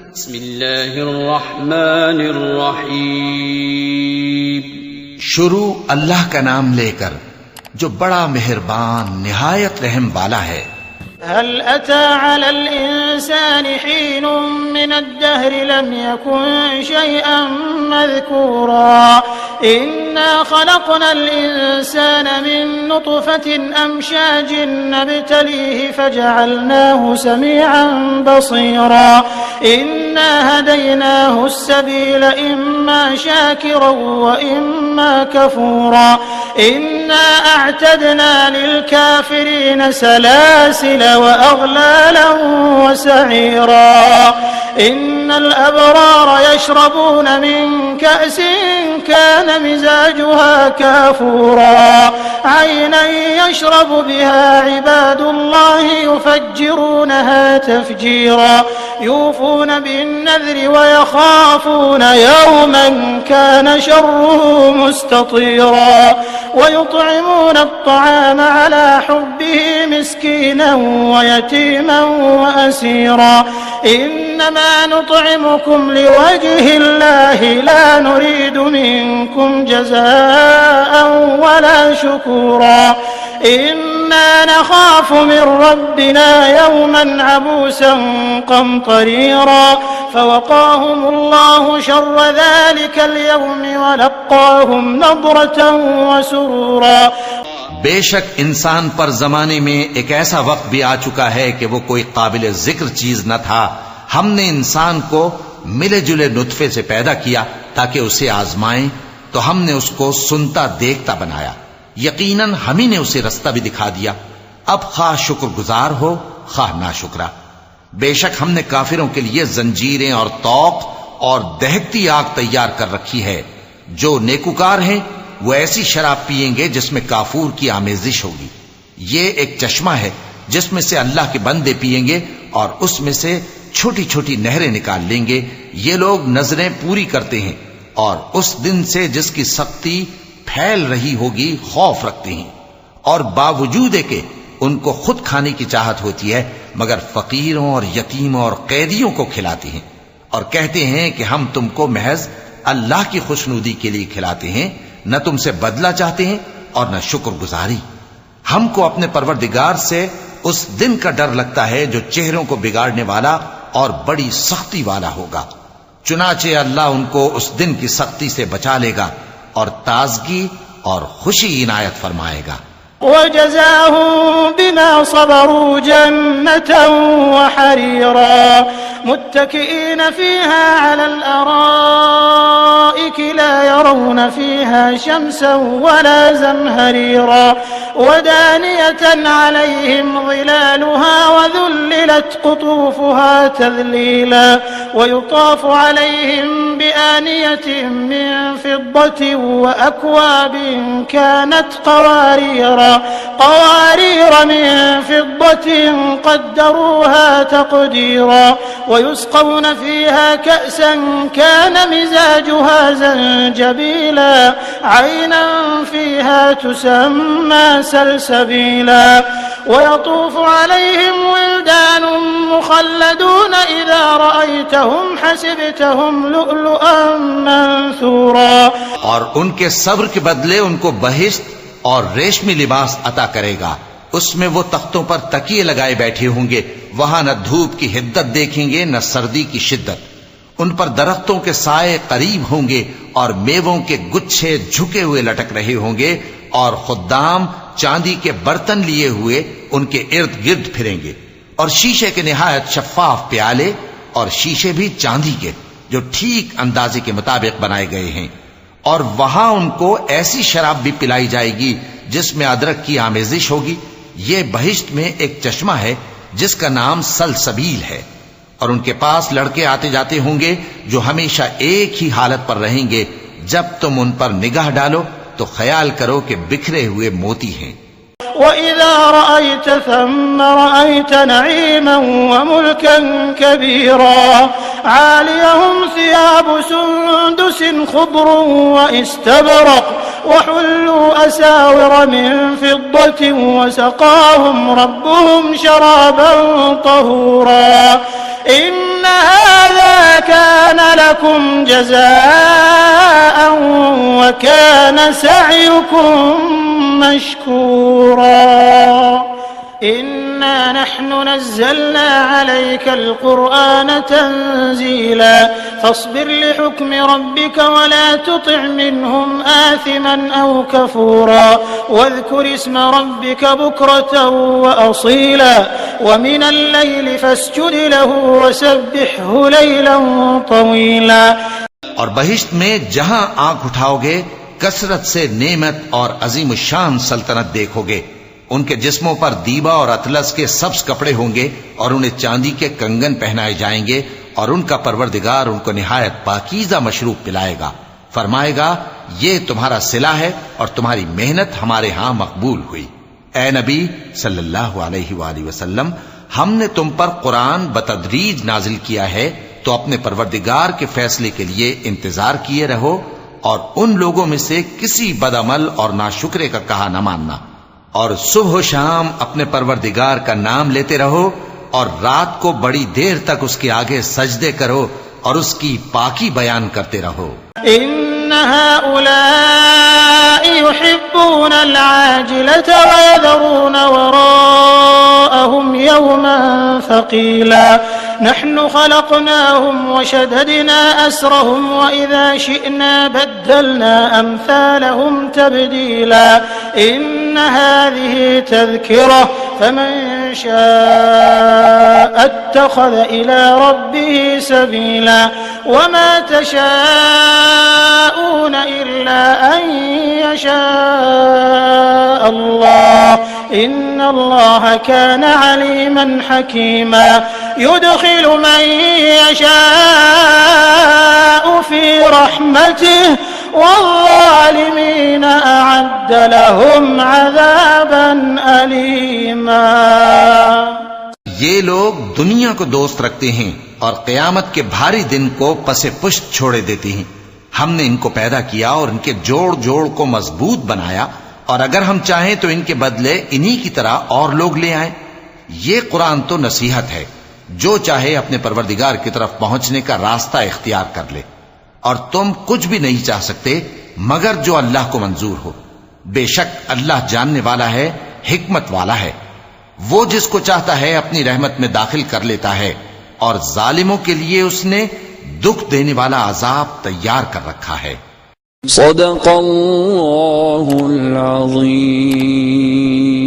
बिस्मिल्लाहिर्रहमानिर्रहीम। शुरू अल्लाह का नाम लेकर जो बड़ा मेहरबान निहायत रहम वाला है। हल अता अलल इंसानि हीनुम मिनद्दहरि लम यकुन शैअन मज़कूरा इन्ना खलक़नल इंसान मिन नुतफ़तिन अमशाजिन नब्तलीहि फजअलनाहु समीअन बसीरा इन्ना हदैनाहु अस्सबील इम्मा शाकिरन व इम्मा कफूरा इन्ना अअतदना लिलकाफिरीन सलासिल वअग़लाला वसईरा इन्नल अबरार यशरबून मिन कअसिन कान मिजाजुहा काफूरा ऐनन यशरबु बिहा इबादुल्लाहि युफज्जिरूनहा तफजीरा यूफून बिन्नज़्रि वयख़ाफ़ून यौमन कान शर्रुहु मुस्ततीरा वयुत्इमून अत्तआम अला हुब्बिहि मिस्कीनन वयतीमन वअसीरा इन्नमा नुत्इमुकुम लिवजहिल्लाहि ला नुरीदु मिनकुम जज़ाअन वला शुकूरा इन्ना नखाफु मिन रब्बिना यौमन अबूसन क़मतरीरा फवक़ाहुमुल्लाहु शर्र ज़ालिकल यौमि वलक़्क़ाहुम नज़रतन वसुरूरा। बेशक इंसान पर जमाने में एक ऐसा वक्त भी आ चुका है कि वो कोई काबिल जिक्र चीज न था। हमने इंसान को मिले जुले नुतफे से पैदा किया ताकि उसे आजमाएं, तो हमने उसको सुनता देखता बनाया। यकीनन हम ही ने उसे रास्ता भी दिखा दिया। अब खा शुक्रगुजार हो खा नाशुक्रा। बेशक हमने काफिरों के लिए जंजीरें और तौक और दहकती आग तैयार कर रखी है। जो नेकुकार हैं वो ऐसी शराब पिएंगे जिसमें काफूर की आमेजिश होगी। ये एक चश्मा है जिसमें से अल्लाह के बंदे पिएंगे और उसमें से छोटी छोटी नहरें निकाल लेंगे। ये लोग नजरें पूरी करते हैं और उस दिन से जिसकी सख्ती फैल रही होगी खौफ रखते हैं, और बावजूद के उनको खुद खाने की चाहत होती है मगर फकीरों और यतीमों और कैदियों को खिलाते हैं और कहते हैं कि हम तुमको महज अल्लाह की खुशनुदी के लिए खिलाते हैं, न तुमसे बदला चाहते हैं और न शुक्रगुजारी। हमको अपने परवरदिगार से उस दिन का डर लगता है जो चेहरों को बिगाड़ने वाला और बड़ी सख्ती वाला होगा। चुनाचे अल्लाह उनको उस दिन की सख्ती से बचा लेगा और ताजगी और खुशी इनायत फरमाएगा। वजज़ाहुम बिमा सबरू जन्नतन वहरीरा मुत्तकिईन फीहा अलल अराइक ला यरौन फीहा शम्सन वला ज़महरीरा वदानियतन अलैहिम ज़िलालुहा वज़ुल्लिलत क़ुतूफ़ुहा तज़लीला वयुताफ़ु अलैहिम बिआनियतिन मिन फ़िद्दतिन वअक्वाबिन कानत قوارير من فضة قدروها تقديرا ويسقون فيها كأسا كان مزاجها زنجبيلا عينا فيها تسمى سلسبيلا ويطوف عليهم ولدان مخلدون إذا رأيتهم حسبتهم لؤلؤا منثورا। और उनके सब्र के बदले उनको बहिश्त और रेशमी लिबास अता करेगा। उसमें वो तख्तों पर तकिए लगाए बैठे होंगे। वहां न धूप की हिद्दत देखेंगे न सर्दी की शिद्दत। उन पर दरख्तों के साए करीब होंगे और मेवों के गुच्छे झुके हुए लटक रहे होंगे और खुद्दाम चांदी के बर्तन लिए हुए उनके इर्द गिर्द फिरेंगे और शीशे के निहायत शफाफ प्याले और शीशे भी चांदी के जो ठीक अंदाजे के मुताबिक बनाए गए हैं। और वहां उनको ऐसी शराब भी पिलाई जाएगी जिसमें अदरक की आमेजिश होगी। ये बहिश्त में एक चश्मा है जिसका नाम सलसबील है और उनके पास लड़के आते जाते होंगे जो हमेशा एक ही हालत पर रहेंगे। जब तुम उन पर निगाह डालो तो ख्याल करो कि बिखरे हुए मोती हैं। وإذا رأيت ثم رأيت نعيما وملكا كبيرا عاليهم ثياب سندس خضر واستبرق وحلوا أساور من فضة وسقاهم ربهم شرابا طهورا إن هذا لكم جزاء وكان سعيكم مشكورا إنا نحن نزلنا عليك القرآن تنزيلا فاصبر لحكم ربك ولا تطع منهم آثما أو كفورا واذكر اسم ربك بكرة وأصيلا ومن الليل فاسجد له وسبحه ليلا طويلا। और बहिश्त में जहां आंख उठाओगे कसरत से नेमत और अजीम शान सल्तनत देखोगे। उनके जिस्मों पर दीबा और अतलस के सब्ज कपड़े होंगे और उन्हें चांदी के कंगन पहनाए जाएंगे और उनका परवरदिगार उनको निहायत पाकीज़ा मशरूब पिलाएगा। फरमाएगा ये तुम्हारा सिला है और तुम्हारी मेहनत हमारे यहां मकबूल हुई। ए नबी सल्लल्लाहु अलैहि वसल्लम, हमने तुम पर कुरान बतदरीज नाजिल किया है, तो अपने परवरदिगार के फैसले के लिए इंतजार किए रहो और उन लोगों में से किसी बदअमल और नाशुक्रे का कहा न मानना। और सुबह शाम अपने परवरदिगार का नाम लेते रहो और रात को बड़ी देर तक उसके आगे सजदे करो और उसकी पाकी बयान करते रहो। इन्न हाउलाई युहिब्बून अल-आजिलत व यदरून वराअहुम यौमन थकीला नहनु खलक़नाहुम व शददना अस्रहुम व इज़ा शिअना बद्दलना अम्सालहुम तब्दीला इन्न हाज़िही तज़किरा फमन शाअ इत्तख़ज़ इला रब्बिही सबीला वमा तशाऊन इल्ला अन यशाअ अल्लाह इन्नल्लाह कान अलीमन हकीमा युदखिलु मन यशाअ फी रहमतिही वज़्ज़ालिमीन अअद्द लहुम अज़ाबन अलीमा। ये लोग दुनिया को दोस्त रखते हैं और क़यामत के भारी दिन को पसे पुष्ट छोड़े देते हैं। हमने इनको पैदा किया और इनके जोड़ जोड़ को मजबूत बनाया और अगर हम चाहें तो इनके बदले इन्हीं की तरह और लोग ले आए। ये कुरान तो नसीहत है, जो चाहे अपने परवरदिगार की तरफ पहुंचने का रास्ता इख्तियार कर ले और तुम कुछ भी नहीं चाह सकते मगर जो अल्लाह को मंजूर हो। बेशक अल्लाह जानने वाला है, हिकमत वाला है। वो जिसको चाहता है अपनी रहमत में दाखिल कर लेता है और जालिमों के लिए उसने दुख देने वाला अजाब तैयार कर रखा है। सदक़ल्लाहुल अज़ीम।